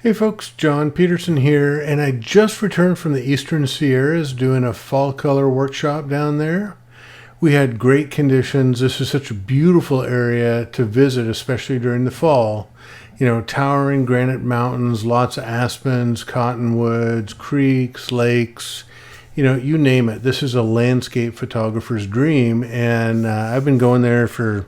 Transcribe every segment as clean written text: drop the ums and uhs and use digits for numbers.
Hey folks, John Peterson here, and I just returned from the Eastern Sierras doing a fall color workshop down there. We had great conditions. This is such a beautiful area to visit, especially during the fall. You know, towering granite mountains, lots of aspens, cottonwoods, creeks, lakes, you know, you name it. This is a landscape photographer's dream, and I've been going there for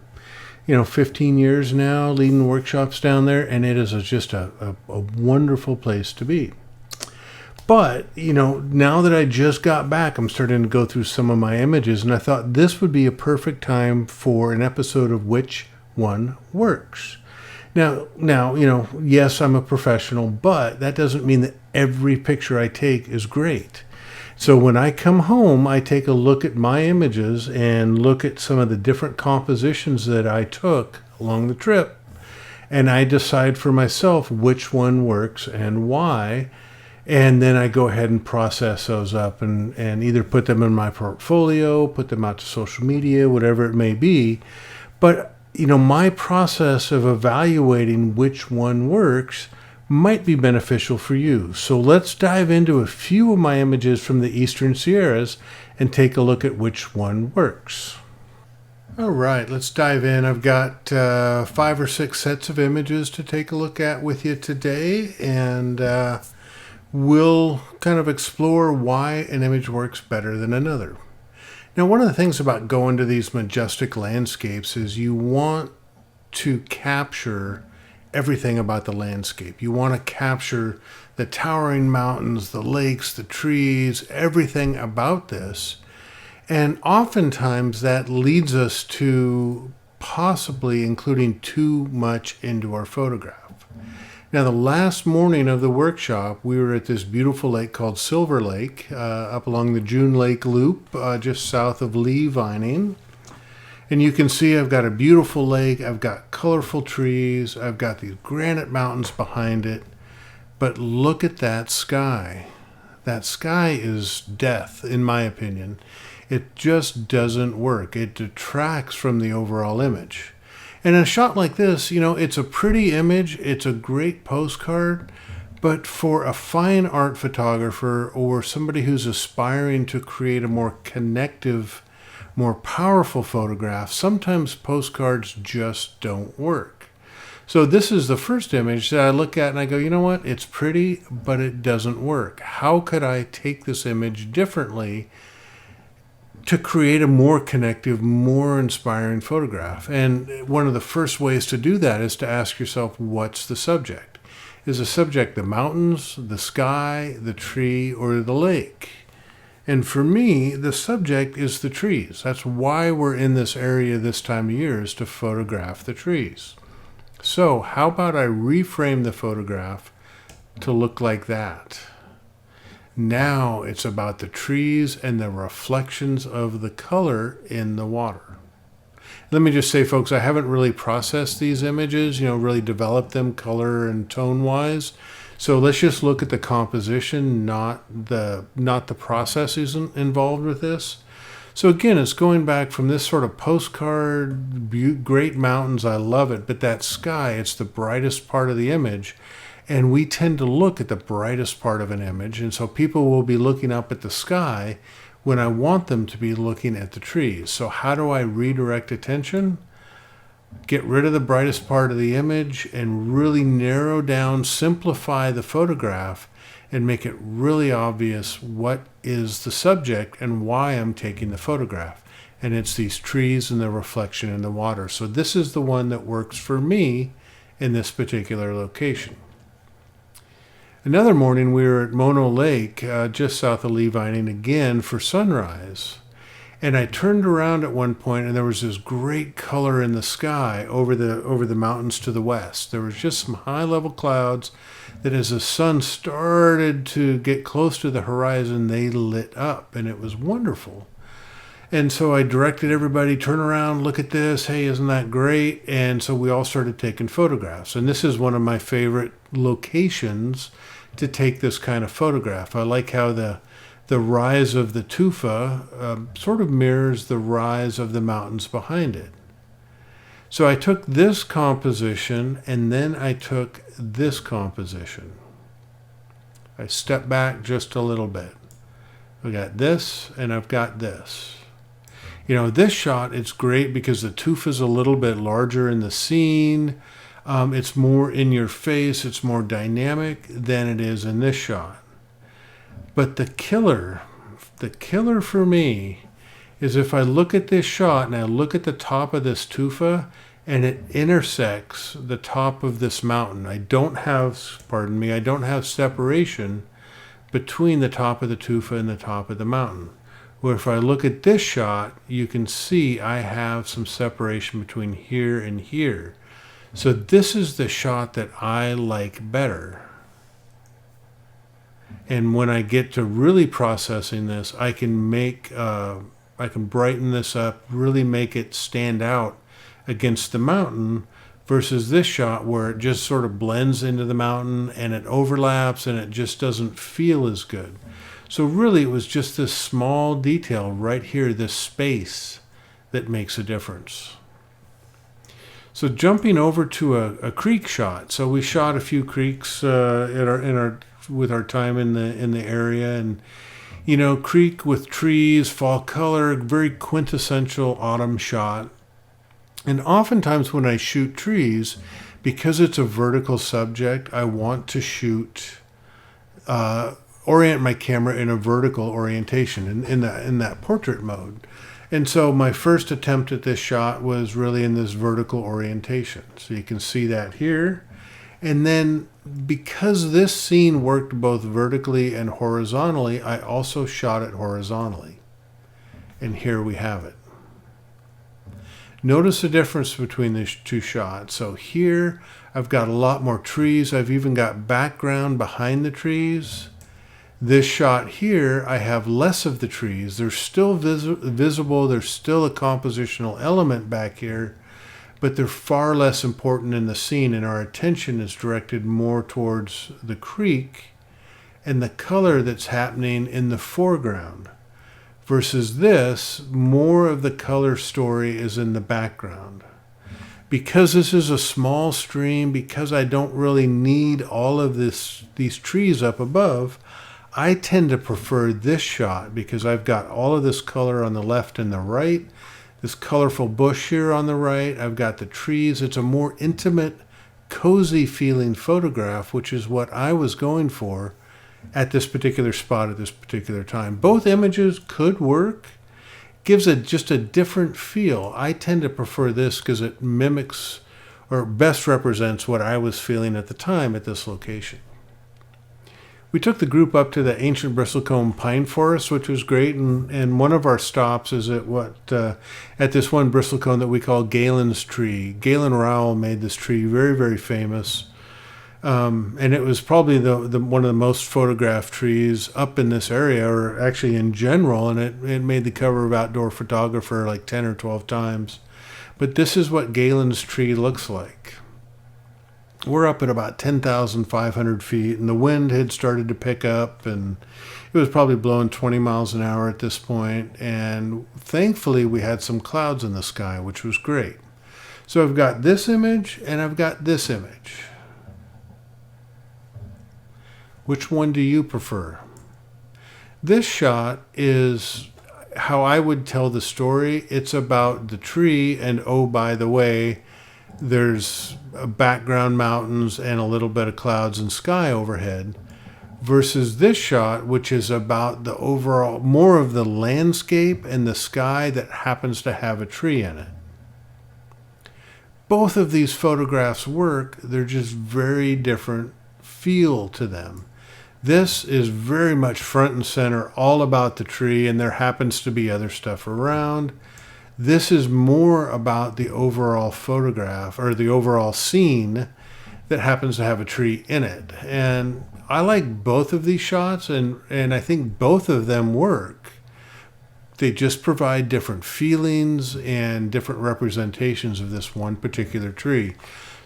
15 years now, leading workshops down there, and it is just a wonderful place to be. But, now that I just got back, I'm starting to go through some of my images, and I thought this would be a perfect time for an episode of Which One Works. Now, yes, I'm a professional, but that doesn't mean that every picture I take is great. So when I come home, I take a look at my images and look at some of the different compositions that I took along the trip. And I decide for myself which one works and why. And then I go ahead and process those up and either put them in my portfolio, put them out to social media, whatever it may be. But, my process of evaluating which one works might be beneficial for you. So let's dive into a few of my images from the Eastern Sierras and take a look at which one works. All right, let's dive in. I've got 5 or 6 sets of images to take a look at with you today, and we'll kind of explore why an image works better than another. Now, one of the things about going to these majestic landscapes is you want to capture everything about the landscape. You want to capture the towering mountains, the lakes, the trees, everything about this. And oftentimes that leads us to possibly including too much into our photograph. Now, the last morning of the workshop, we were at this beautiful lake called Silver Lake, up along the June Lake Loop, just south of Lee Vining. And you can see I've got a beautiful lake, I've got colorful trees, I've got these granite mountains behind it. But look at that sky. That sky is death, in my opinion. It just doesn't work. It detracts from the overall image. And in a shot like this, it's a pretty image, it's a great postcard, but for a fine art photographer or somebody who's aspiring to create a more connective, more powerful photograph, sometimes postcards just don't work. So this is the first image that I look at and I go, you know what? It's pretty, but it doesn't work. How could I take this image differently to create a more connective, more inspiring photograph? And one of the first ways to do that is to ask yourself, what's the subject? Is the subject the mountains, the sky, the tree, or the lake? And for me, the subject is the trees. That's why we're in this area this time of year, is to photograph the trees. So how about I reframe the photograph to look like that? Now it's about the trees and the reflections of the color in the water. Let me just say, folks, I haven't really processed these images, really developed them color and tone-wise. So let's just look at the composition, not the processes involved with this. So again, it's going back from this sort of postcard, great mountains, I love it, but that sky, it's the brightest part of the image. And we tend to look at the brightest part of an image. And so people will be looking up at the sky when I want them to be looking at the trees. So how do I redirect attention? Get rid of the brightest part of the image and really narrow down, simplify the photograph and make it really obvious what is the subject and why I'm taking the photograph. And it's these trees and the reflection in the water. So this is the one that works for me in this particular location. Another morning we were at Mono Lake, just south of Lee Vining again for sunrise. And I turned around at one point and there was this great color in the sky over the mountains to the west. There was just some high level clouds that as the sun started to get close to the horizon, they lit up and it was wonderful. And so I directed everybody, turn around, look at this. Hey, isn't that great? And so we all started taking photographs. And this is one of my favorite locations to take this kind of photograph. I like how the the rise of the tufa sort of mirrors the rise of the mountains behind it. So I took this composition and then I took this composition. I stepped back just a little bit. I got this and I've got this. You know, this shot, it's great because the tufa is a little bit larger in the scene. It's more in your face. It's more dynamic than it is in this shot. But the killer for me is if I look at this shot and I look at the top of this tufa and it intersects the top of this mountain. I don't have separation between the top of the tufa and the top of the mountain. Where if I look at this shot, you can see I have some separation between here and here. So this is the shot that I like better. And when I get to really processing this, I can brighten this up, really make it stand out against the mountain, versus this shot where it just sort of blends into the mountain and it overlaps and it just doesn't feel as good. So really it was just this small detail right here, this space, that makes a difference. So jumping over to a creek shot. So we shot a few creeks with our time in the area, and you know, creek with trees, fall color, very quintessential autumn shot. And oftentimes when I shoot trees, because it's a vertical subject, I want to orient my camera in a vertical orientation in that portrait mode. And so my first attempt at this shot was really in this vertical orientation. So you can see that here. And then because this scene worked both vertically and horizontally, I also shot it horizontally. And here we have it. Notice the difference between these two shots. So here I've got a lot more trees. I've even got background behind the trees. This shot here, I have less of the trees. They're still visible. There's still a compositional element back here, but they're far less important in the scene, and our attention is directed more towards the creek and the color that's happening in the foreground. Versus this, more of the color story is in the background. Because this is a small stream, because I don't really need all of these trees up above, I tend to prefer this shot because I've got all of this color on the left and the right, this colorful bush here on the right, I've got the trees. It's a more intimate, cozy feeling photograph, which is what I was going for at this particular spot at this particular time. Both images could work. Gives it just a different feel. I tend to prefer this because it mimics or best represents what I was feeling at the time at this location. We took the group up to the ancient bristlecone pine forest, which was great, and one of our stops is at this one bristlecone that we call Galen's tree. Galen Rowell made this tree very, very famous. And it was probably the one of the most photographed trees up in this area, or actually in general, and it made the cover of Outdoor Photographer like 10 or 12 times. But this is what Galen's tree looks like. We're up at about 10,500 feet, and the wind had started to pick up, and it was probably blowing 20 miles an hour at this point, and thankfully we had some clouds in the sky, which was great. So I've got this image, and I've got this image. Which one do you prefer? This shot is how I would tell the story. It's about the tree, and oh, by the way, there's background mountains and a little bit of clouds and sky overhead, versus this shot, which is about the overall, more of the landscape and the sky that happens to have a tree in it. Both of these photographs work. They're just very different feel to them. This is very much front and center, all about the tree, and there happens to be other stuff around. This is more about the overall photograph or the overall scene that happens to have a tree in it. And I like both of these shots, and I think both of them work. They just provide different feelings and different representations of this one particular tree.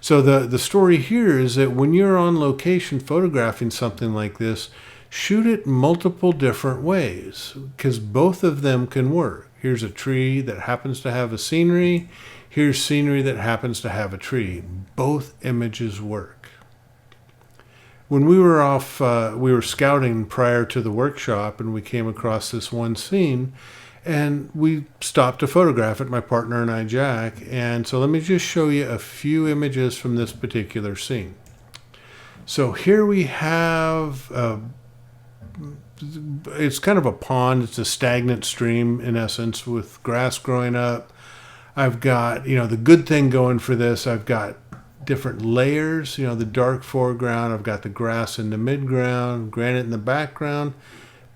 So the story here is that when you're on location photographing something like this, shoot it multiple different ways because both of them can work. Here's a tree that happens to have a scenery. Here's scenery that happens to have a tree. Both images work. When we were off, we were scouting prior to the workshop, and we came across this one scene, and we stopped to photograph it, my partner and I, Jack. And so let me just show you a few images from this particular scene. So here we have, it's kind of a pond. It's a stagnant stream, in essence, with grass growing up. I've got, the good thing going for this, I've got different layers, the dark foreground, I've got the grass in the midground, granite in the background,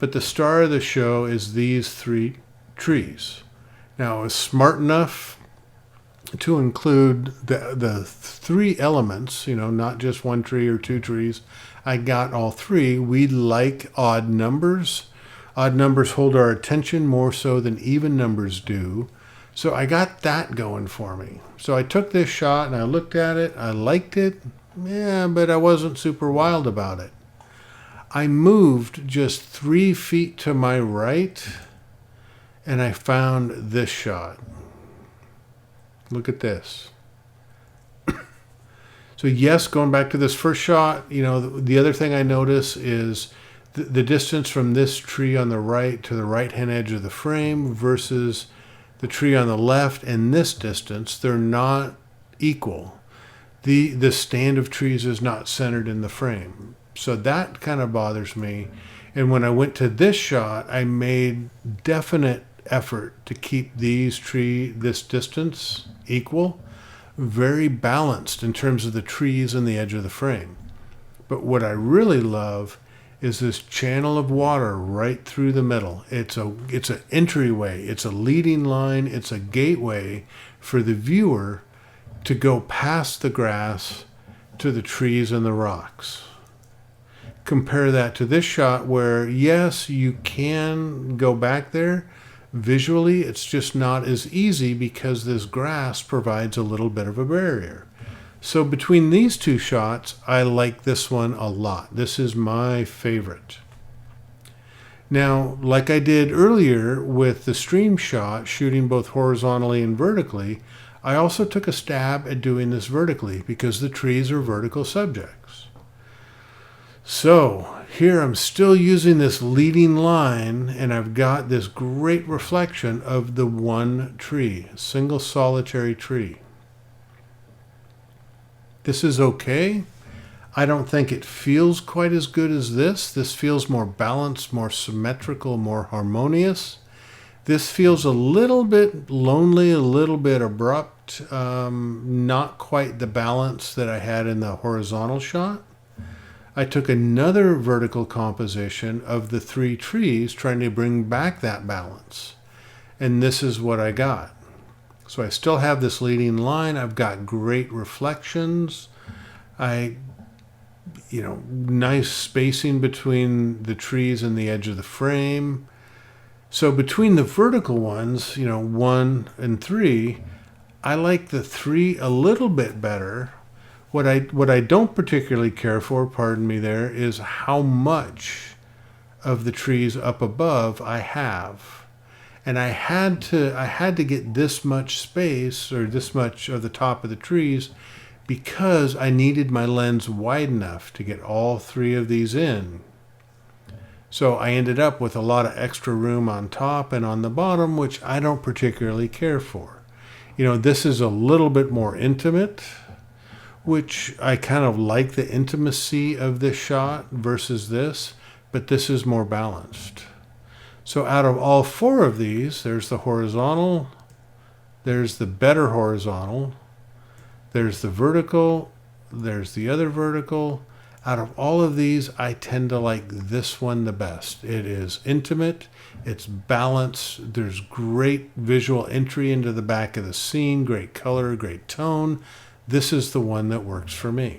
but the star of the show is these three trees. Now, I was smart enough to include the three elements, not just one tree or two trees. I got all three. We like odd numbers. Odd numbers hold our attention more so than even numbers do. So I got that going for me. So I took this shot and I looked at it. I liked it, but I wasn't super wild about it. I moved just 3 feet to my right and I found this shot. Look at this. So yes, going back to this first shot, the other thing I notice is the distance from this tree on the right to the right-hand edge of the frame versus the tree on the left and this distance, they're not equal. The stand of trees is not centered in the frame. So that kind of bothers me. And when I went to this shot, I made definite effort to keep this distance equal, very balanced in terms of the trees and the edge of the frame. But what I really love is this channel of water right through the middle. It's an entryway, it's a leading line, it's a gateway for the viewer to go past the grass to the trees and the rocks. Compare that to this shot where, yes, you can go back there. Visually, it's just not as easy because this grass provides a little bit of a barrier. So between these two shots, I like this one a lot. This is my favorite. Now, like I did earlier with the stream shot, shooting both horizontally and vertically, I also took a stab at doing this vertically because the trees are vertical subjects. So here I'm still using this leading line, and I've got this great reflection of the one tree, a single solitary tree. This is okay. I don't think it feels quite as good as this. This feels more balanced, more symmetrical, more harmonious. This feels a little bit lonely, a little bit abrupt, not quite the balance that I had in the horizontal shot. I took another vertical composition of the three trees, trying to bring back that balance. And this is what I got. So I still have this leading line. I've got great reflections. Nice spacing between the trees and the edge of the frame. So between the vertical ones, 1 and 3, I like the 3 a little bit better. What I don't particularly care for, pardon me there, is how much of the trees up above I have. And I had to get this much space, or this much of the top of the trees, because I needed my lens wide enough to get all 3 of these in. So I ended up with a lot of extra room on top and on the bottom, which I don't particularly care for. This is a little bit more intimate, which I kind of like the intimacy of this shot versus this, but this is more balanced. So out of all 4 of these, there's the horizontal, there's the better horizontal, there's the vertical, there's the other vertical. Out of all of these, I tend to like this one the best. It is intimate, it's balanced, there's great visual entry into the back of the scene, great color, great tone. This is the one that works for me.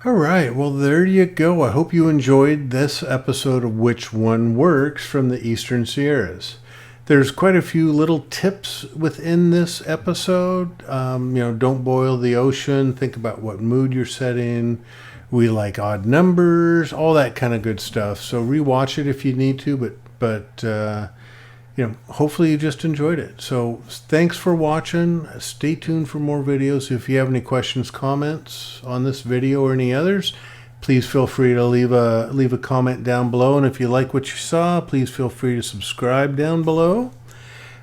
All right, well, there you go. I hope you enjoyed this episode of Which One Works from the Eastern Sierras. There's quite a few little tips within this episode. Don't boil the ocean. Think about what mood you're setting, We like odd numbers, all that kind of good stuff. So rewatch it if you need to, but hopefully you just enjoyed it. So thanks for watching. Stay tuned for more videos. If you have any questions, comments on this video or any others, please feel free to leave a comment down below. And if you like what you saw, please feel free to subscribe down below.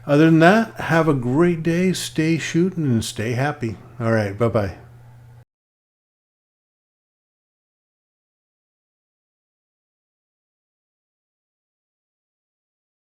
Other than that, have a great day. Stay shooting and stay happy. All right, bye-bye.